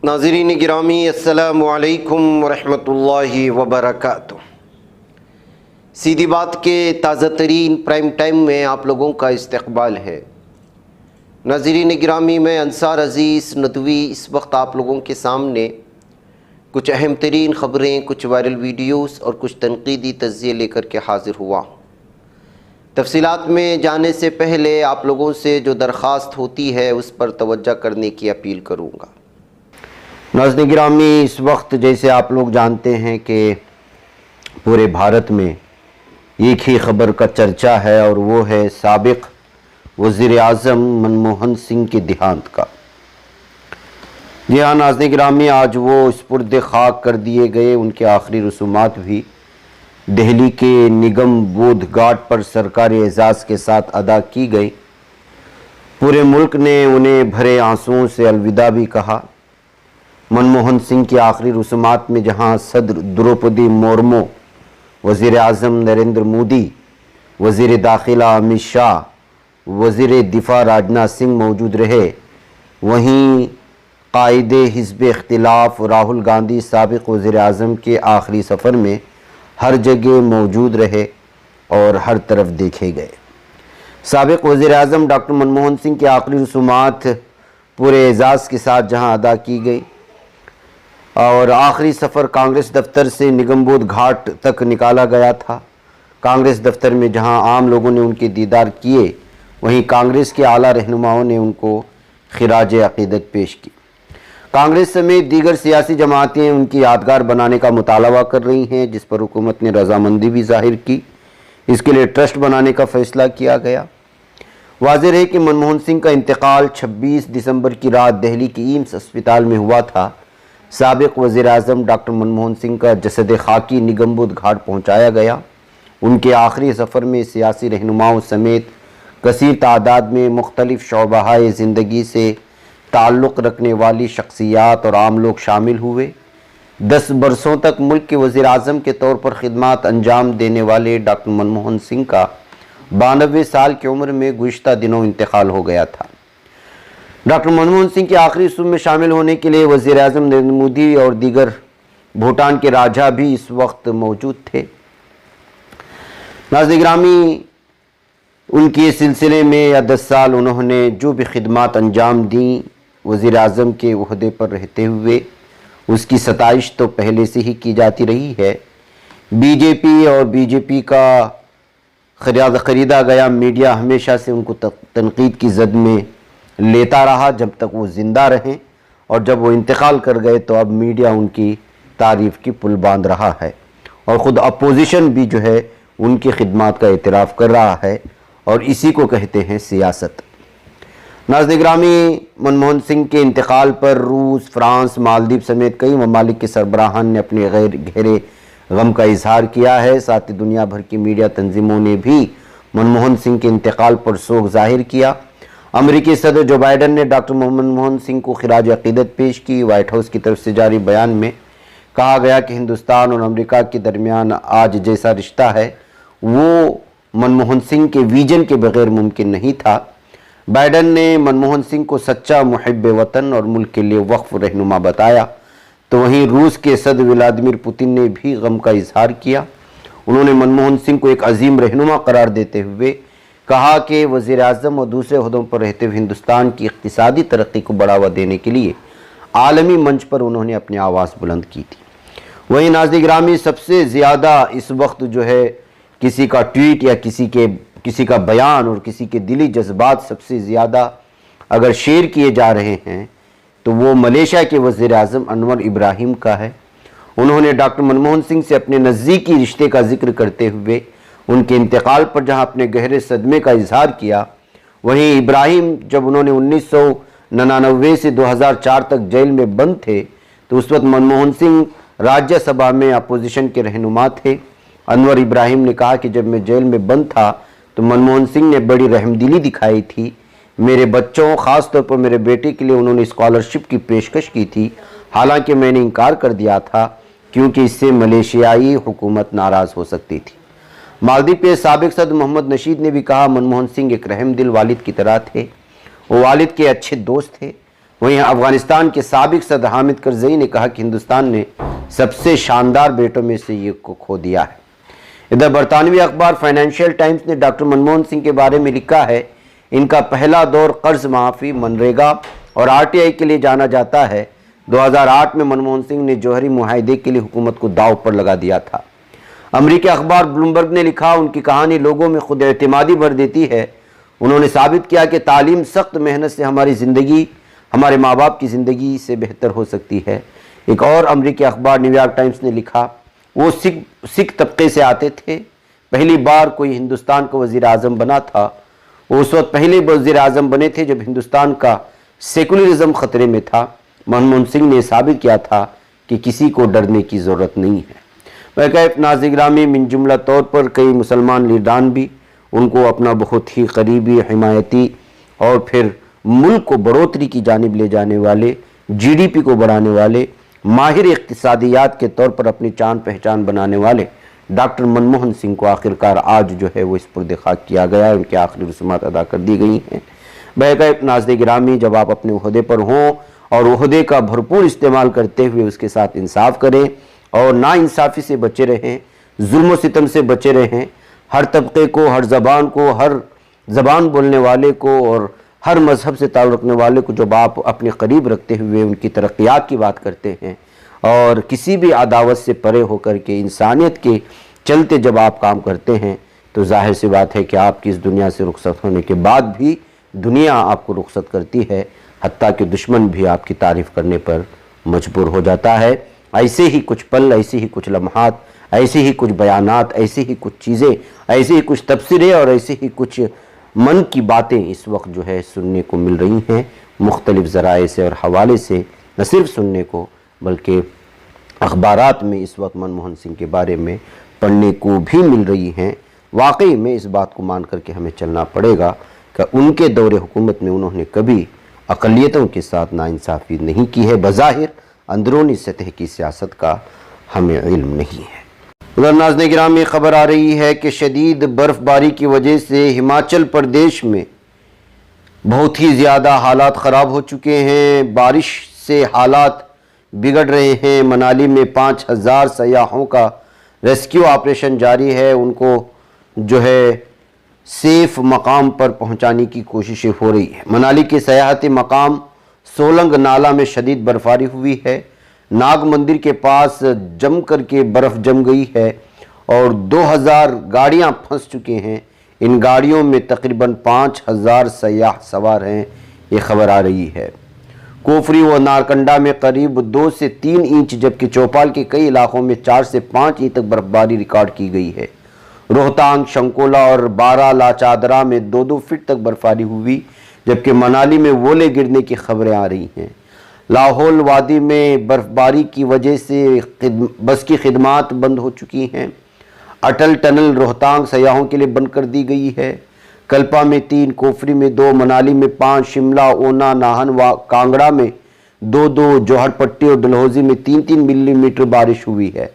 ناظرین گرامی السلام علیکم ورحمۃ اللہ وبرکاتہ۔ سیدھی بات کے تازہ ترین پرائم ٹائم میں آپ لوگوں کا استقبال ہے۔ ناظرین گرامی، میں انصار عزیز ندوی اس وقت آپ لوگوں کے سامنے کچھ اہم ترین خبریں، کچھ وائرل ویڈیوز اور کچھ تنقیدی تجزیے لے کر کے حاضر ہوا ہوں۔ تفصیلات میں جانے سے پہلے آپ لوگوں سے جو درخواست ہوتی ہے اس پر توجہ کرنے کی اپیل کروں گا۔ ناظرین گرامی، اس وقت جیسے آپ لوگ جانتے ہیں کہ پورے بھارت میں ایک ہی خبر کا چرچا ہے، اور وہ ہے سابق وزیر اعظم منموہن سنگھ کے دیہانت کا۔ جی ہاں ناظرین گرامی، آج وہ سپرد خاک کر دیے گئے۔ ان کے آخری رسومات بھی دہلی کے نگم بودھ گھاٹ پر سرکاری اعزاز کے ساتھ ادا کی گئی۔ پورے ملک نے انہیں بھرے آنسوؤں سے الوداع بھی کہا۔ منموہن سنگھ کی آخری رسومات میں جہاں صدر دروپدی مرمو، وزیر اعظم نریندر مودی، وزیر داخلہ امت شاہ، وزیر دفاع راجناتھ سنگھ موجود رہے، وہیں قائد حزب اختلاف راہل گاندھی سابق وزیر اعظم کے آخری سفر میں ہر جگہ موجود رہے اور ہر طرف دیکھے گئے۔ سابق وزیر اعظم ڈاکٹر منموہن سنگھ کی آخری رسومات پورے اعزاز کے ساتھ جہاں ادا کی گئی، اور آخری سفر کانگریس دفتر سے نگم بودھ گھاٹ تک نکالا گیا تھا۔ کانگریس دفتر میں جہاں عام لوگوں نے ان کے دیدار کیے، وہیں کانگریس کے اعلیٰ رہنماؤں نے ان کو خراج عقیدت پیش کی۔ کانگریس سمیت دیگر سیاسی جماعتیں ان کی یادگار بنانے کا مطالبہ کر رہی ہیں، جس پر حکومت نے رضامندی بھی ظاہر کی۔ اس کے لیے ٹرسٹ بنانے کا فیصلہ کیا گیا۔ واضح ہے کہ منموہن سنگھ کا انتقال 26 دسمبر کی رات دہلی کی ایمس اسپتال میں ہوا تھا۔ سابق وزیر اعظم ڈاکٹر منموہن سنگھ کا جسد خاکی نگم بودھ گھاٹ پہنچایا گیا۔ ان کے آخری سفر میں سیاسی رہنماؤں سمیت کثیر تعداد میں مختلف شعبۂ زندگی سے تعلق رکھنے والی شخصیات اور عام لوگ شامل ہوئے۔ 10 برسوں تک ملک کے وزیر اعظم کے طور پر خدمات انجام دینے والے ڈاکٹر منموہن سنگھ کا 92 سال کی عمر میں گزشتہ دنوں انتقال ہو گیا تھا۔ ڈاکٹر منموہن سنگھ کی آخری رسوم میں شامل ہونے کے لیے وزیر اعظم نریندر مودی اور دیگر بھوٹان کے راجا بھی اس وقت موجود تھے۔ ناظرین گرامی، ان کے سلسلے میں 10 سال انہوں نے جو بھی خدمات انجام دیں وزیر اعظم کے عہدے پر رہتے ہوئے، اس کی ستائش تو پہلے سے ہی کی جاتی رہی ہے۔ بی جے پی اور بی جے پی کا خریدا گیا میڈیا ہمیشہ سے ان کو تنقید کی زد میں لیتا رہا جب تک وہ زندہ رہیں، اور جب وہ انتقال کر گئے تو اب میڈیا ان کی تعریف کی پل باندھ رہا ہے، اور خود اپوزیشن بھی جو ہے ان کی خدمات کا اعتراف کر رہا ہے، اور اسی کو کہتے ہیں سیاست۔ ناظرین گرامی، منموہن سنگھ کے انتقال پر روس، فرانس، مالدیپ سمیت کئی ممالک کے سربراہان نے اپنے گہرے غم کا اظہار کیا ہے۔ ساتھ ہی دنیا بھر کی میڈیا تنظیموں نے بھی منموہن سنگھ کے انتقال پر سوگ ظاہر کیا۔ امریکی صدر جو بائیڈن نے ڈاکٹر منموہن سنگھ کو خراج عقیدت پیش کی۔ وائٹ ہاؤس کی طرف سے جاری بیان میں کہا گیا کہ ہندوستان اور امریکہ کے درمیان آج جیسا رشتہ ہے وہ منموہن سنگھ کے ویژن کے بغیر ممکن نہیں تھا۔ بائیڈن نے منموہن سنگھ کو سچا محب وطن اور ملک کے لیے وقف رہنما بتایا، تو وہیں روس کے صدر ولادیمیر پوتن نے بھی غم کا اظہار کیا۔ انہوں نے منموہن سنگھ کو ایک عظیم رہنما قرار دیتے ہوئے کہا کہ وزیر اعظم اور دوسرے عہدوں پر رہتے ہوئے ہندوستان کی اقتصادی ترقی کو بڑھاوا دینے کے لیے عالمی منچ پر انہوں نے اپنی آواز بلند کی تھی۔ وہیں ناظرین گرامی، سب سے زیادہ اس وقت جو ہے کسی کا ٹویٹ یا کسی کا بیان اور کسی کے دلی جذبات سب سے زیادہ اگر شیئر کیے جا رہے ہیں تو وہ ملیشیا کے وزیر اعظم انور ابراہیم کا ہے۔ انہوں نے ڈاکٹر منموہن سنگھ سے اپنے نزدیکی رشتے کا ذکر کرتے ہوئے ان کے انتقال پر جہاں اپنے گہرے صدمے کا اظہار کیا، وہیں ابراہیم جب انہوں نے 1999 سے 2004 تک جیل میں بند تھے تو اس وقت منموہن سنگھ راجیہ سبھا میں اپوزیشن کے رہنما تھے۔ انور ابراہیم نے کہا کہ جب میں جیل میں بند تھا تو منموہن سنگھ نے بڑی رحمدلی دکھائی تھی۔ میرے بچوں، خاص طور پر میرے بیٹے کے لیے انہوں نے اسکالرشپ کی پیشکش کی تھی، حالانکہ میں نے انکار کر دیا تھا کیونکہ اس سے ملیشیائی حکومت ناراض ہو سکتی تھی۔ مالدیپ کے سابق صدر محمد نشید نے بھی کہا منموہن سنگھ ایک رحم دل والد کی طرح تھے۔ وہ والد کے اچھے دوست تھے۔ वहीं अफगानिस्तान के साबिक सदर हामिद करज़ई ने कहा कि हिंदुस्तान ने सबसे शानदार बेटों में से एक को खो दिया है। इधर बरतानवी अखबार फाइनेंशियल टाइम्स ने डॉक्टर मनमोहन सिंह के बारे में लिखा है, इनका पहला दौर कर्ज माफ़ी, मनरेगा और आरटीआई के लिए जाना जाता है। 2008 में मनमोहन सिंह ने जौहरी मुआहदे के लिए हुकूमत को दांव पर लगा दिया था। अमेरिकी अखबार ब्लूमबर्ग ने लिखा, उनकी कहानी लोगों में खुद एतमादी भर देती है। उन्होंने साबित किया कि तालीम सख्त मेहनत से हमारी ज़िंदगी, हमारे माँ बाप की ज़िंदगी से बेहतर हो सकती है। एक और अमेरिकी अखबार न्यूयॉर्क टाइम्स ने लिखा, वो सिख तबके से आते थे, पहली बार कोई हिंदुस्तान का वज़ीर आज़म बना था। वो उस वक्त पहले वज़ीर आज़म बने थे जब हिंदुस्तान का सेकुलरिज्म ख़तरे में था। मनमोहन सिंह ने साबित किया था कि किसी को डरने की ज़रूरत नहीं है। वैकैफ नाज़िर-ए-गिरामी, मिन जुमला तौर पर कई मुसलमान लीडरान भी उनको अपना बहुत ही करीबी, हिमायती और फिर मुल्क को बढ़ोतरी की जानिब ले जाने वाले, जीडीपी को बढ़ाने वाले, माहिर इक़्तिसादियात के तौर पर अपनी चांद पहचान बनाने वाले डॉक्टर मनमोहन सिंह को आखिरकार आज जो है वो इस पर देखा किया गया है, उनकी आखिरी रस्मात अदा कर दी गई हैं। वैकैफ नाज़िर-ए-गिरामी, जब आप अपने ओहदे पर हों और ओहदे का भरपूर इस्तेमाल करते हुए उसके साथ इंसाफ करें और नाइंसाफ़ी से बचे रहें, जुल्म सितम से बचे रहें, हर तबके को, हर ज़बान को, हर ज़बान बोलने वाले को और हर मज़हब से ताल्लुक़ रखने वाले को जब आप अपने करीब रखते हुए उनकी तरक्यात की बात करते हैं और किसी भी अदावत से परे होकर के इंसानियत के चलते जब आप काम करते हैं, तो जाहिर सी बात है कि आपकी इस दुनिया से रुखसत होने के बाद भी दुनिया आपको रुखसत करती है, हत्ता कि दुश्मन भी आपकी तारीफ़ करने पर मजबूर हो जाता है। ऐसे ही कुछ पल, ऐसे ही कुछ लम्हात, ऐसे ही कुछ बयानात, ऐसे ही कुछ चीज़ें, ऐसे ही कुछ तबसरे और ऐसे ही कुछ मन की बातें इस वक्त जो है सुनने को मिल रही हैं, मुख्तलिफ़ ज़राए से और हवाले से, न सिर्फ सुनने को बल्कि अखबारात में इस वक्त मनमोहन सिंह के बारे में पढ़ने को भी मिल रही हैं। वाकई में इस बात को मान करके हमें चलना पड़ेगा कि उनके दौरे हुकूमत में उन्होंने कभी अक़लियतों के साथ नाइंसाफ़ी नहीं की है। बज़ाहिर अंदरूनी सतह की सियासत का हमें इल्म नहीं है। उधर नाज़रीन-ए-गिरामी में ख़बर आ रही है कि शदीद बर्फ़बारी की वजह से हिमाचल प्रदेश में बहुत ही ज़्यादा हालात ख़राब हो चुके हैं। बारिश से हालात बिगड़ रहे हैं। मनाली में 5000 सयाहों का रेस्क्यू ऑपरेशन जारी है। उनको जो है सेफ मकाम पर पहुंचाने की कोशिशें हो रही है। मनाली के सयाहती मकाम सोलंग नाला में शदीद बर्फबारी हुई है। नाग मंदिर के पास जम करके बर्फ़ जम गई है और 2000 गाड़ियां फंस चुके हैं। इन गाड़ियों में तकरीबन 5000 सयाह सवार हैं, ये खबर आ रही है। कोफरी व नारकंडा में करीब 2 से 3 इंच, जबकि चौपाल के कई इलाकों में 4 से 5 इंच तक बर्फबारी रिकॉर्ड की गई है। रोहतांग, शंकोला और बारा लाचादरा में 2-2 फीट तक बर्फबारी हुई, जबकि मनाली में ओले गिरने की खबरें आ रही हैं। लाहौल वादी में बर्फबारी की वजह से बस की खिदमात बंद हो चुकी हैं। अटल टनल रोहतांग सयाहों के लिए बंद कर दी गई है। कल्पा में 3, कोफरी में 2, मनाली में 5, शिमला, ओना, नाहन व कांगड़ा में 2-2, जोहरपट्टी और डलहौजी में 3-3 मिलीमीटर बारिश हुई है।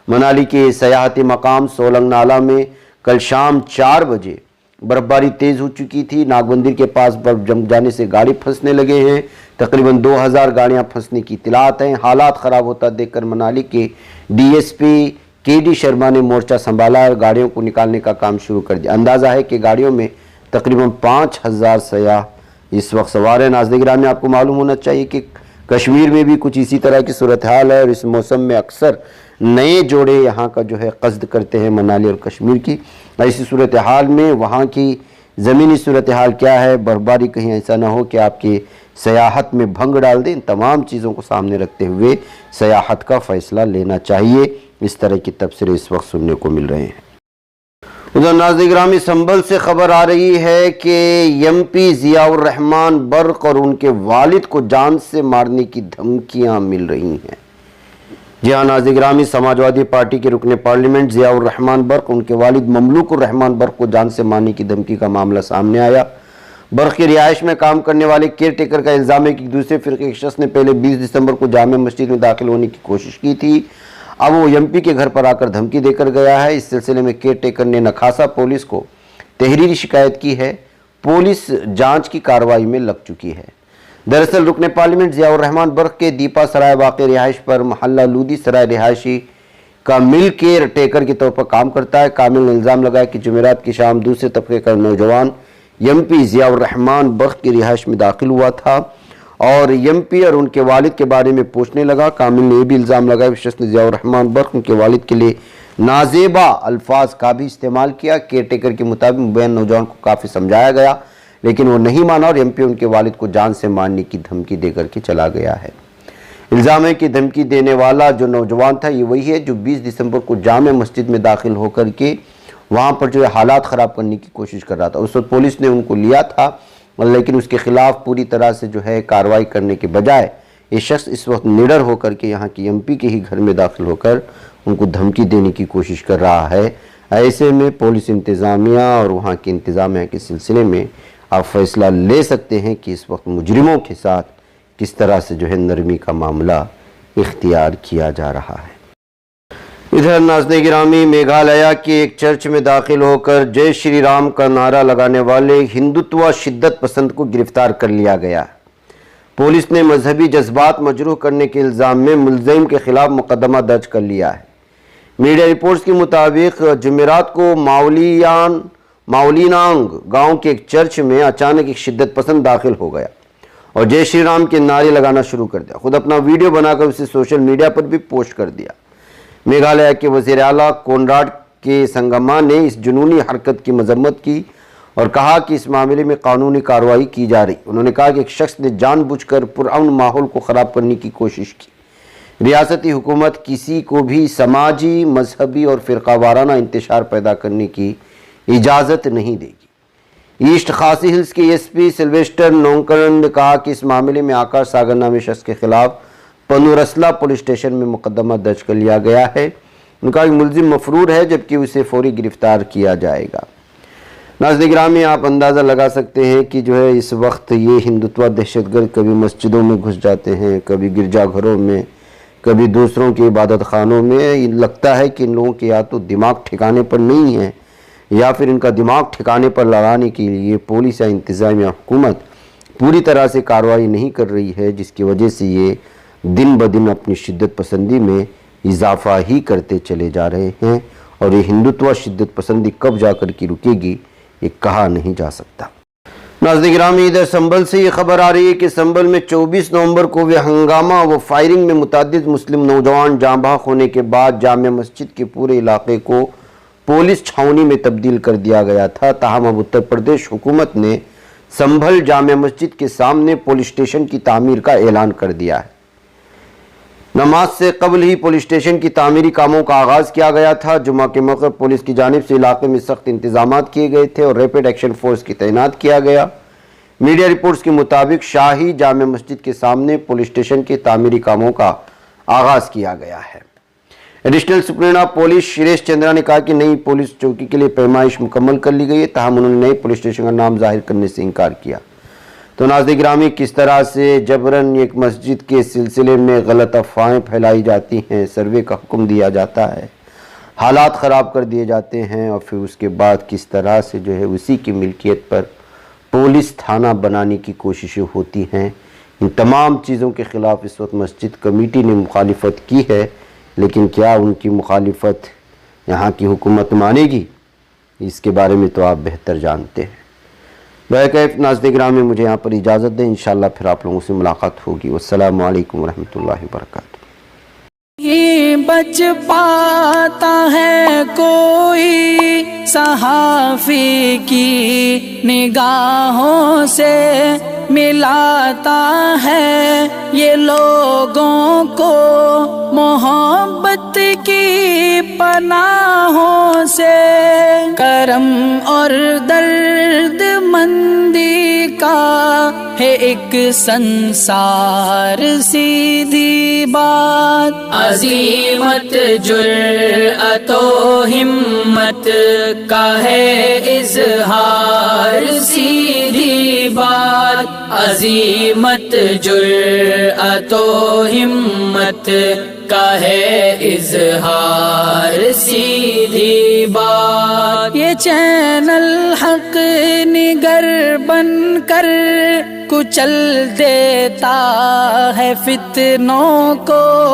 मनाली के सयाहती मकाम सोलंग नाला में कल शाम 4 बजे बर्फबारी तेज़ हो चुकी थी। नागमंदिर के पास बर्फ जम जाने से गाड़ी फंसने लगे हैं। तकरीबन 2000 गाड़ियां फंसने की इत्तलात हैं। हालात ख़राब होता देखकर मनाली के डीएसपी केडी शर्मा ने मोर्चा संभाला और गाड़ियों को निकालने का काम शुरू कर दिया। अंदाज़ा है कि गाड़ियों में तकरीबन 5000 सयाह इस वक्त सवार हैं। नाज़रीन-ए-गिरामी में आपको मालूम होना चाहिए कि कश्मीर में भी कुछ इसी तरह की सूरत हाल है और इस मौसम में अक्सर नए जोड़े यहाँ का जो है कस्द करते हैं मनाली और कश्मीर की। ऐसी सूरत हाल में वहाँ की ज़मीनी सूरत हाल क्या है, बर्फबारी कहीं ऐसा ना हो कि आपकी सयाहत में भंग डाल दें। इन तमाम चीज़ों को सामने रखते हुए सयाहत का फ़ैसला लेना चाहिए। इस तरह की तबसरे इस वक्त सुनने को मिल रहे हैं। उधर नाज़रीन-ए-गिरामी संभल से खबर आ रही है कि एमपी ज़ियाउर रहमान बर्क और उनके वालिद को जान से मारने की धमकियां मिल रही हैं। जी हाँ नाज़रीन-ए-गिरामी, समाजवादी पार्टी के रुकने पार्लियामेंट ज़ियाउर रहमान बर्क, उनके वालिद ममलूकुर रहमान बर्क को जान से मारने की धमकी का मामला सामने आया। बर्क की रिहाइश में काम करने वाले केयर टेकर का इल्ज़ाम है कि दूसरे फ़िरक़े के शख्स ने पहले 20 दिसंबर को जामे मस्जिद में दाखिल होने की कोशिश की थी। अब वो एमपी के घर पर आकर धमकी देकर गया है। इस सिलसिले में केयर टेकर ने नखासा पुलिस को तहरीरी शिकायत की है। पुलिस जांच की कार्रवाई में लग चुकी है। दरअसल रुकन पार्लियामेंट ज़ियाउर रहमान बर्क के दीपा सराय वाक़ रिहाइश पर मोहल्ला लूदी सराय रिहायशी कामिल केयर टेकर के तौर पर काम करता है। कामिल ने इल्ज़ाम लगाया कि जुमेरात की शाम दूसरे तबके का नौजवान एमपी ज़ियाउर रहमान बर्क की रिहाइश में दाखिल हुआ था और एमपी और उनके वालिद के बारे में पूछने लगा। कामिल ने यह भी इल्ज़ाम लगाया कि शख्स ने ज़ियाउर रहमान बर्क उनके वालिद के लिए नाजेबा अल्फाज का भी इस्तेमाल किया। केयर टेकर के मुताबिक मुबैन नौजवान को काफ़ी समझाया गया लेकिन वो नहीं माना और एमपी उनके वालिद को जान से मारने की धमकी देकर के चला गया है। इल्ज़ाम है कि धमकी देने वाला जो नौजवान था ये वही है जो 20 दिसंबर को जामे मस्जिद में दाखिल होकर के वहाँ पर जो है हालात ख़राब करने की कोशिश कर रहा था। उस वक्त पुलिस ने उनको लिया था लेकिन उसके ख़िलाफ़ पूरी तरह से जो है कार्रवाई करने के बजाय ये शख्स इस वक्त निडर होकर के यहाँ की एमपी के ही घर में दाखिल होकर उनको धमकी देने की कोशिश कर रहा है। ऐसे में पुलिस इंतज़ामिया और वहाँ की इंतज़ामिया के सिलसिले में आप फैसला ले सकते हैं कि इस वक्त मुजरिमों के साथ किस तरह से जो है नरमी का मामला इख्तियार किया जा रहा है। इधर नाज़रीन गिरामी, मेघालय के एक चर्च में दाखिल होकर जय श्री राम का नारा लगाने वाले हिंदुत्व शिद्दत पसंद को गिरफ्तार कर लिया गया। पुलिस ने मजहबी जज्बात मजरूह करने के इल्ज़ाम में मुलज़िम के खिलाफ मुकदमा दर्ज कर लिया है। मीडिया रिपोर्ट्स के मुताबिक जुमेरात को माउलिनांग गांव के एक चर्च में अचानक एक शिद्दत पसंद दाखिल हो गया और जय श्री राम के नारे लगाना शुरू कर दिया। खुद अपना वीडियो बनाकर उसे सोशल मीडिया पर भी पोस्ट कर दिया। मेघालय के वज़ीर आला कोनराड के संगमा ने इस जुनूनी हरकत की मजम्मत की और कहा कि इस मामले में कानूनी कार्रवाई की जा रही। उन्होंने कहा कि एक शख्स ने जानबूझकर पुरअमन माहौल को ख़राब करने की कोशिश की। रियासती हुकूमत किसी को भी समाजी, मजहबी और फ़िरका वाराना इंतशार पैदा करने की इजाज़त नहीं देगी। ईस्ट खासी हिल्स के एसपी सिल्वेस्टर नोंकरन ने कहा कि इस मामले में आकार सागर नामी शख्स के खिलाफ पनुरसला पुलिस स्टेशन में मुकदमा दर्ज कर लिया गया है। उनका मुलजिम मफरूर है जबकि उसे फौरी गिरफ्तार किया जाएगा। नाज़रीन गिरामी, आप अंदाज़ा लगा सकते हैं कि जो है इस वक्त ये हिंदुत्व दहशतगर्द कभी मस्जिदों में घुस जाते हैं, कभी गिरजाघरों में, कभी दूसरों के इबादत खानों में। लगता है कि इन लोगों के या तो दिमाग ठिकाने पर नहीं है या फिर इनका दिमाग ठिकाने पर लगाने के लिए पुलिस या इंतज़ामिया हुकूमत पूरी तरह से कार्रवाई नहीं कर रही है, जिसकी वजह से ये दिन ब दिन अपनी शिद्दत पसंदी में इजाफा ही करते चले जा रहे हैं और ये हिंदुत्व शिद्दत पसंदी कब जाकर के रुकेगी ये कहा नहीं जा सकता। नाज़रीन गिरामी, इधर संभल से ये खबर आ रही है कि संभल में 24 नवंबर को वे हंगामा व फायरिंग में मुतअद्दिद मुस्लिम नौजवान जाँ बहक होने के बाद जामिया मस्जिद के पूरे इलाके को पुलिस छावनी में तब्दील कर दिया गया था। ताहम अब उत्तर प्रदेश हुकूमत ने संभल जामिया मस्जिद के सामने पुलिस स्टेशन की तामीर का ऐलान कर दिया है। नमाज से कबल ही पुलिस स्टेशन की तामीरी कामों का आगाज़ किया गया था। जुमा के मौके पुलिस की जानिब से इलाके में सख्त इंतजामात किए गए थे और रैपिड एक्शन फोर्स की तैनात किया गया। मीडिया रिपोर्ट्स के मुताबिक शाही जामिया मस्जिद के सामने पुलिस स्टेशन के तामीरी कामों का आगाज़ किया गया है। Additional superintendent of police Shresh Chandra ने कहा कि नई पुलिस चौकी के लिए पैमाइश मुकम्मल कर ली गई है, ताहम उन्होंने नए पुलिस स्टेशन का नाम जाहिर करने से इनकार किया। तो नाज़रीन गिरामी, किस तरह से जबरन एक मस्जिद के सिलसिले में गलत अफवाहें फैलाई जाती हैं, सर्वे का हुक्म दिया जाता है, हालात ख़राब कर दिए जाते हैं और फिर उसके बाद किस तरह से जो है उसी की मिल्कियत पर पुलिस थाना बनाने की कोशिशें होती हैं। इन तमाम चीज़ों के ख़िलाफ़ इस वक्त मस्जिद कमेटी ने मुखालिफत की है, लेकिन क्या उनकी मुखालिफत यहाँ की हुकूमत मानेगी, इसके बारे में तो आप बेहतर जानते हैं। बहरकैफ नाज़रीन गिरामी, मुझे यहाँ पर इजाज़त दें, इंशाअल्लाह फिर आप लोगों से मुलाकात होगी। वस्सलामु अलैकुम वरहमतुल्लाहि वबरकातुहू। ये बच पाता है कोई सहाफ़ी की निगाहों से, मिलाता है ये लोगों को मोहब्बत की पनाहों से। करम और दर्द मंदी का है एक संसार सीधी बात। अज़ीमत जुर्अतो हिम्मत का है इज़हार सीधी बात। अज़ीमत जुर्अतो हिम्मत का है इज़हार सीधी बात। ये चैनल हक निगर बन कर कुछ کچل دیتا ہے فتنوں کو